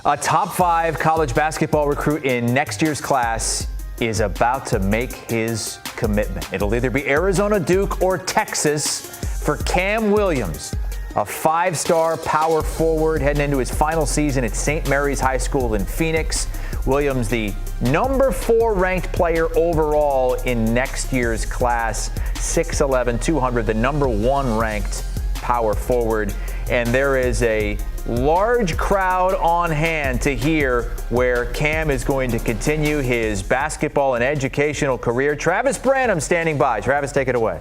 A top 5 college basketball recruit in next year's class is about to make his commitment. It'll either be Arizona, Duke, or Texas for Cam Williams, a 5-star power forward heading into his final season at St. Mary's High School in Phoenix. Williams, the number 4 ranked player overall in next year's class, 6'11", 200, the number 1 ranked power forward. And there is a large crowd on hand to hear where Cam is going to continue his basketball and educational career. Travis Branham standing by. Travis, take it away.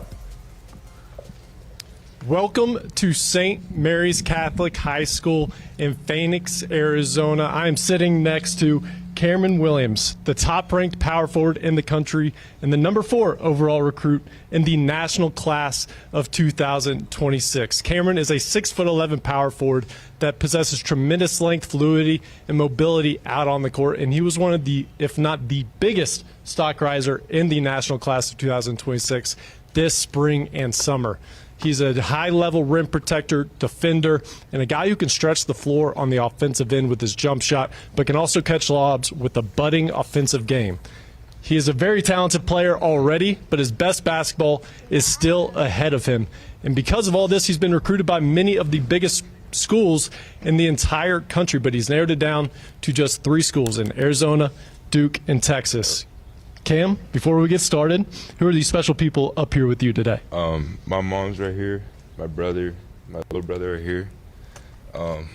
Welcome to St. Mary's Catholic High School in Phoenix, Arizona. I am sitting next to Cameron Williams, the top-ranked power forward in the country and the number 4 overall recruit in the national class of 2026. Cameron is a 6'11" power forward that possesses tremendous length, fluidity, and mobility out on the court, and he was one of the, if not the biggest, stock riser in the national class of 2026 this spring and summer. He's a high-level rim protector, defender, and a guy who can stretch the floor on the offensive end with his jump shot, but can also catch lobs with a budding offensive game. He is a very talented player already, but his best basketball is still ahead of him. And because of all this, he's been recruited by many of the biggest schools in the entire country, but he's narrowed it down to just 3 schools in Arizona, Duke, and Texas. Cam, before we get started, who are these special people up here with you today? My mom's right here, my brother, my little brother right here,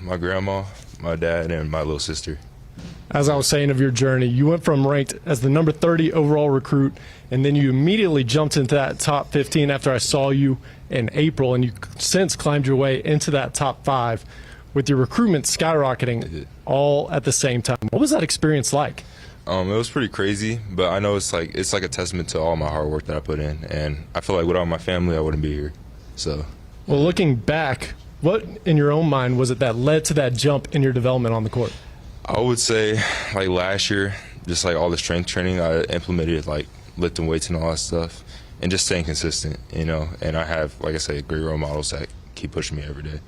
my grandma, my dad, and my little sister. As I was saying of your journey, you went from ranked as the number 30 overall recruit, and then you immediately jumped into that top 15 after I saw you in April, and you since climbed your way into that top 5 with your recruitment skyrocketing all at the same time. What was that experience like? It was pretty crazy, but I know it's like a testament to all my hard work that I put in, and I feel like without my family, I wouldn't be here. So, well, looking back, what in your own mind was it that led to that jump in your development on the court? I would say like last year, just like all the strength training I implemented, like lifting weights and all that stuff, and just staying consistent, you know. And I have, like I say, great role models that keep pushing me every day.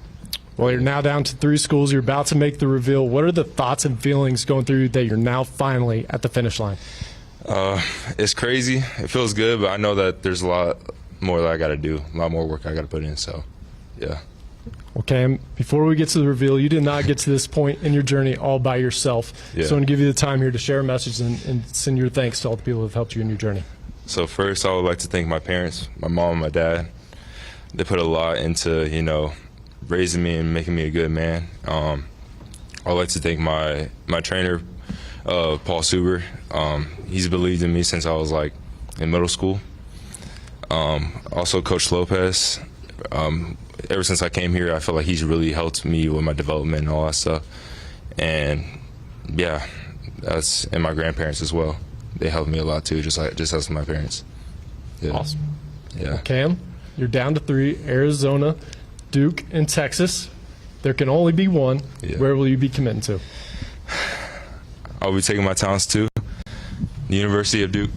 Well, you're now down to 3 schools. You're about to make the reveal. What are the thoughts and feelings going through that you're now finally at the finish line? It's crazy. It feels good, but I know that there's a lot more that I got to do, a lot more work I got to put in. So, yeah. Okay, before we get to the reveal, you did not get to this point in your journey all by yourself. Yeah. So I'm going to give you the time here to share a message and send your thanks to all the people who have helped you in your journey. So first, I would like to thank my parents, my mom and my dad. They put a lot into, you know, raising me and making me a good man. I'd like to thank my trainer, Paul Suber. He's believed in me since I was like in middle school. Also Coach Lopez. Ever since I came here, I feel like he's really helped me with my development and all that stuff. And yeah, and my grandparents as well. They helped me a lot too, just as my parents. Yeah. Awesome. Yeah. Cam, you're down to 3, Arizona, Duke, and Texas. There can only be one. Yeah. Where will you be committing to? I'll be taking my talents to the University of Duke.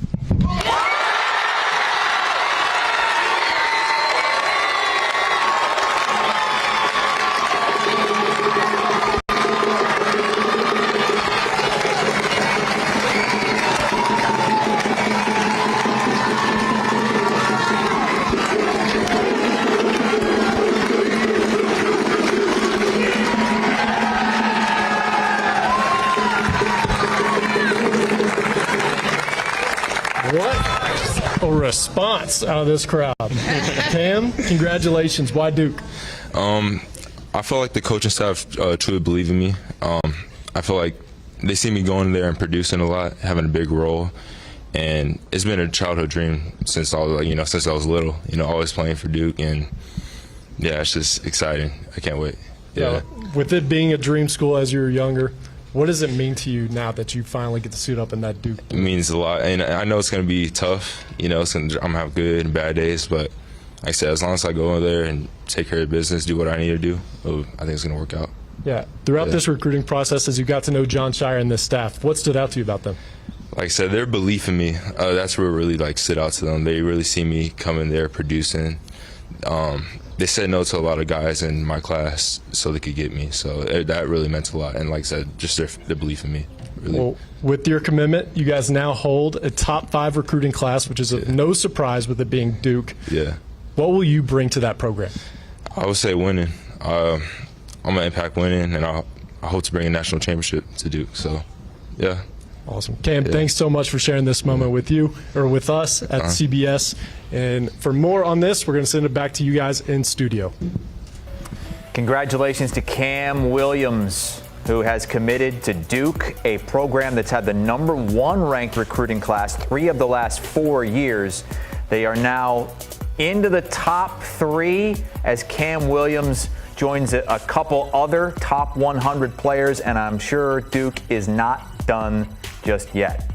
What a response out of this crowd. Cam, congratulations. Why Duke? I feel like the coaching staff truly believe in me. I feel like they see me going there and producing a lot, having a big role, and it's been a childhood dream since I was little. You know, always playing for Duke, and yeah, it's just exciting. I can't wait. Yeah. With it being a dream school as you were younger, what does it mean to you now that you finally get to suit up in that Duke? It means a lot, and I know it's going to be tough. You know, I'm going to have good and bad days, but like I said, as long as I go over there and take care of business, do what I need to do, I think it's going to work out. Yeah. Throughout this recruiting process, as you got to know John Shire and this staff, what stood out to you about them? Like I said, their belief in me, that's what really stood out to them. They really see me coming there, producing. they said no to a lot of guys in my class so they could get me. So that really meant a lot. And like I said, just their belief in me. Really. Well, with your commitment, you guys now hold a top 5 recruiting class, which is no surprise with it being Duke. Yeah. What will you bring to that program? I would say winning. I'm going to impact winning, and I hope to bring a national championship to Duke. So, yeah. Awesome. Cam, thanks so much for sharing this moment with you, or with us at CBS. And for more on this, we're going to send it back to you guys in studio. Congratulations to Cam Williams, who has committed to Duke, a program that's had the #1 ranked recruiting class 3 of the last 4 years. They are now into the top 3 as Cam Williams joins a couple other top 100 players, and I'm sure Duke is not done just yet.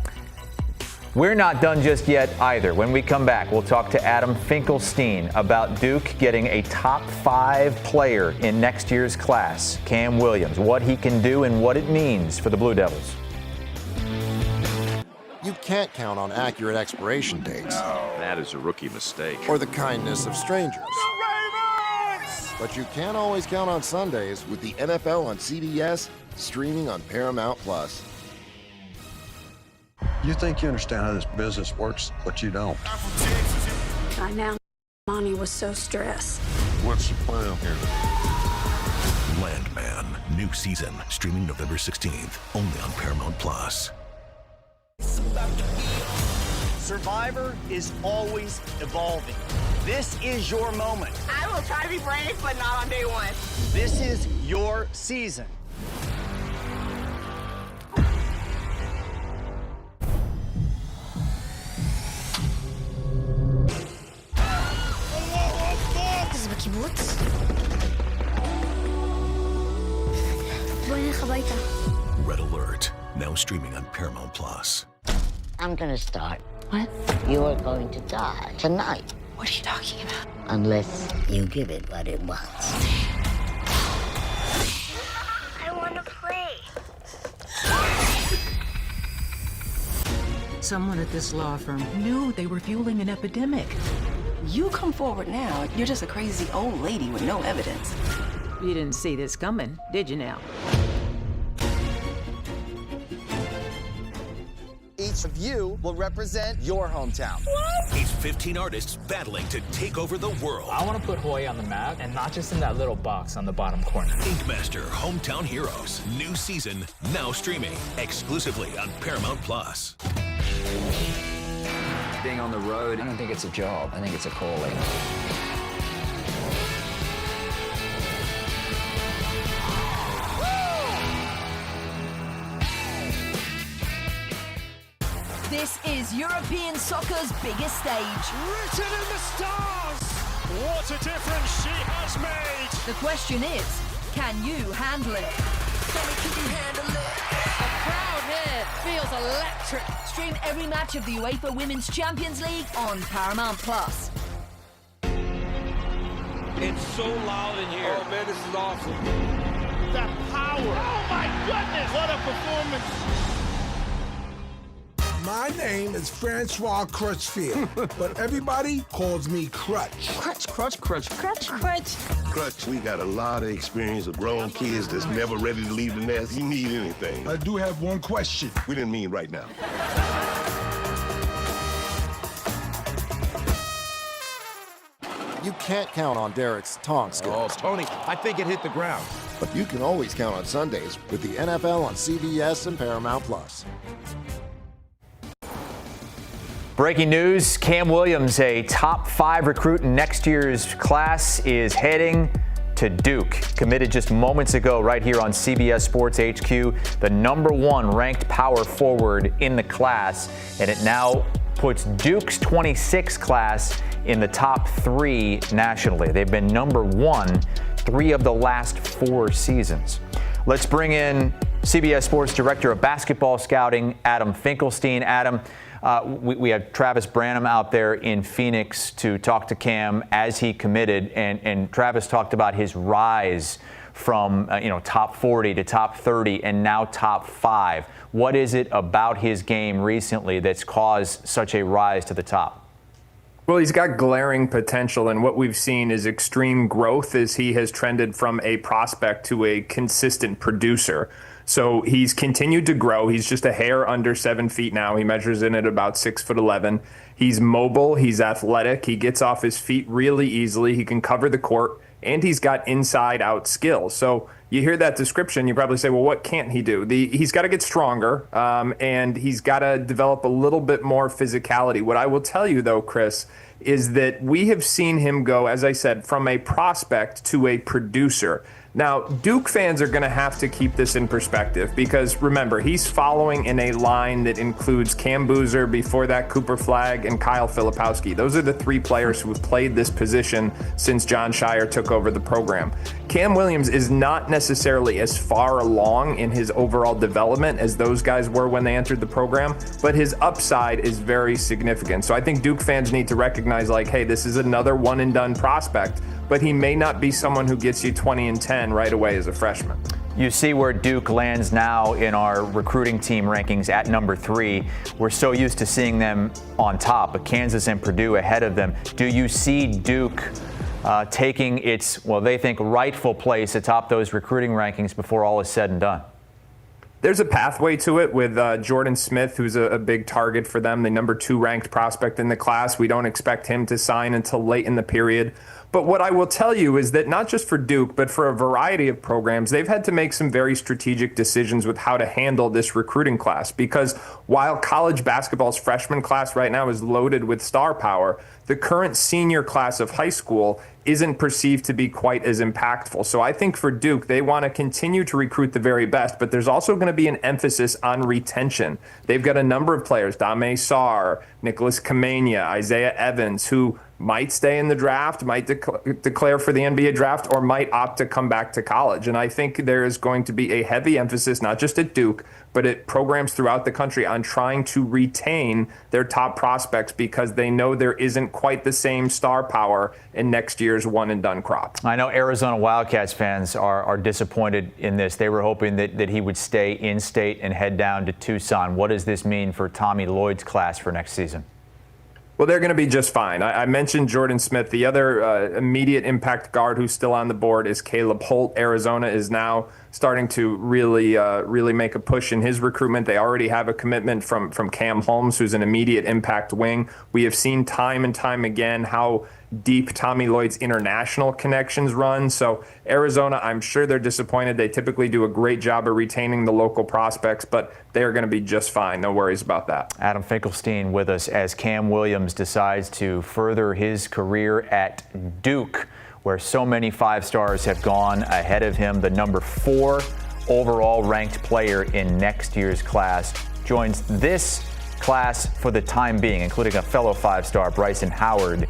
We're not done just yet either. When we come back, we'll talk to Adam Finkelstein about Duke getting a top 5 player in next year's class, Cam Williams, what he can do and what it means for the Blue Devils. You can't count on accurate expiration dates. No, that is a rookie mistake. Or the kindness of strangers. But you can always count on Sundays with the NFL on CBS, streaming on Paramount+. You think you understand how this business works, but you don't. By now, Monty was so stressed. What's the plan here? Landman, new season, streaming November 16th, only on Paramount+. Survivor is always evolving. This is your moment. I will try to be brave, but not on day 1. This is your season. Red Alert, now streaming on Paramount+. I'm gonna start. What? You are going to die tonight. What are you talking about? Unless you give it what it wants. I want to play. Someone at this law firm knew they were fueling an epidemic. You come forward now, you're just a crazy old lady with no evidence. You didn't see this coming, did you now? Each of you will represent your hometown. It's 15 artists battling to take over the world. I want to put Hawaii on the map, and not just in that little box on the bottom corner. Ink Master Hometown Heroes, new season, now streaming exclusively on Paramount+. Being on the road, I don't think it's a job. I think it's a calling. This is European soccer's biggest stage. Written in the stars! What a difference she has made! The question is, can you handle it? Tell me, can you handle it? The crowd here feels electric. Stream every match of the UEFA Women's Champions League on Paramount+. It's so loud in here. Oh, man, this is awesome. That power! Oh, my goodness! What a performance! My name is Francois Crutchfield, but everybody calls me Crutch. Crutch, crutch, crutch, crutch, crutch. Crutch, we got a lot of experience with grown kids that's never ready to leave the nest. You need anything. I do have one question. We didn't mean right now. You can't count on Derek's taunt skills. Oh, Tony, I think it hit the ground. But you can always count on Sundays with the NFL on CBS and Paramount+. Breaking news, Cam Williams, a top 5 recruit in next year's class, is heading to Duke. Committed just moments ago right here on CBS Sports HQ, the #1 ranked power forward in the class, and it now puts Duke's 26 class in the top 3 nationally. They've been #1 3 of the last 4 seasons. Let's bring in CBS Sports Director of Basketball Scouting, Adam Finkelstein. Adam, we had Travis Branham out there in Phoenix to talk to Cam as he committed, and Travis talked about his rise from top 40 to top 30 and now top 5. What is it about his game recently that's caused such a rise to the top? Well, he's got glaring potential, and what we've seen is extreme growth as he has trended from a prospect to a consistent producer. So he's continued to grow. He's just a hair under 7 feet now. He measures in at about 6'11". He's mobile. He's athletic. He gets off his feet really easily. He can cover the court, and he's got inside-out skills. So you hear that description, you probably say, well, what can't he do? He's got to get stronger, and he's got to develop a little bit more physicality. What I will tell you, though, Chris, is that we have seen him go, as I said, from a prospect to a producer. Now, Duke fans are going to have to keep this in perspective because, remember, he's following in a line that includes Cam Boozer, before that Cooper Flagg, and Kyle Filipowski. Those are the 3 players who have played this position since John Shire took over the program. Cam Williams is not necessarily as far along in his overall development as those guys were when they entered the program, but his upside is very significant. So I think Duke fans need to recognize, like, hey, this is another one-and-done prospect, but he may not be someone who gets you 20 and 10 right away as a freshman. You see where Duke lands now in our recruiting team rankings at number 3. We're so used to seeing them on top, but Kansas and Purdue ahead of them. Do you see Duke taking its, well, they think, rightful place atop those recruiting rankings before all is said and done? There's a pathway to it with Jordan Smith, who's a big target for them, the number 2 ranked prospect in the class. We don't expect him to sign until late in the period. But what I will tell you is that not just for Duke, but for a variety of programs, they've had to make some very strategic decisions with how to handle this recruiting class. Because while college basketball's freshman class right now is loaded with star power, the current senior class of high school isn't perceived to be quite as impactful. So I think for Duke, they want to continue to recruit the very best, but there's also going to be an emphasis on retention. They've got a number of players, Dame Sarr, Nicholas Kamenia, Isaiah Evans, who might stay in the draft, might declare for the NBA draft, or might opt to come back to college. And I think there is going to be a heavy emphasis, not just at Duke, but at programs throughout the country on trying to retain their top prospects because they know there isn't quite the same star power in next year's one-and-done crop. I know Arizona Wildcats fans are disappointed in this. They were hoping that he would stay in-state and head down to Tucson. What does this mean for Tommy Lloyd's class for next season? Well, they're going to be just fine. I mentioned Jordan Smith. The other immediate impact guard who's still on the board is Caleb Holt. Arizona is now starting to really make a push in his recruitment. They already have a commitment from Cam Holmes, who's an immediate impact wing. We have seen time and time again how deep Tommy Lloyd's international connections run. So Arizona, I'm sure they're disappointed. They typically do a great job of retaining the local prospects, but they are going to be just fine. No worries about that. Adam Finkelstein with us as Cam Williams decides to further his career at Duke, where so many 5-stars have gone ahead of him. The number 4 overall ranked player in next year's class joins this class for the time being, including a fellow 5-star, Bryson Howard,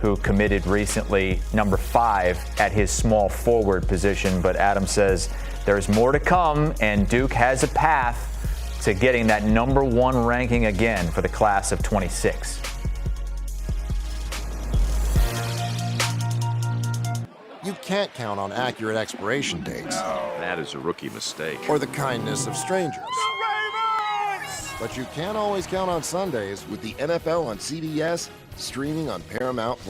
who committed recently, number 5 at his small forward position. But Adam says there's more to come, and Duke has a path to getting that number 1 ranking again for the class of 26. You can't count on accurate expiration dates. That is a rookie mistake. Or the kindness of strangers. But you can always count on Sundays with the NFL on CBS, streaming on Paramount+.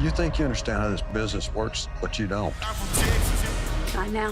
You think you understand how this business works, but you don't. I now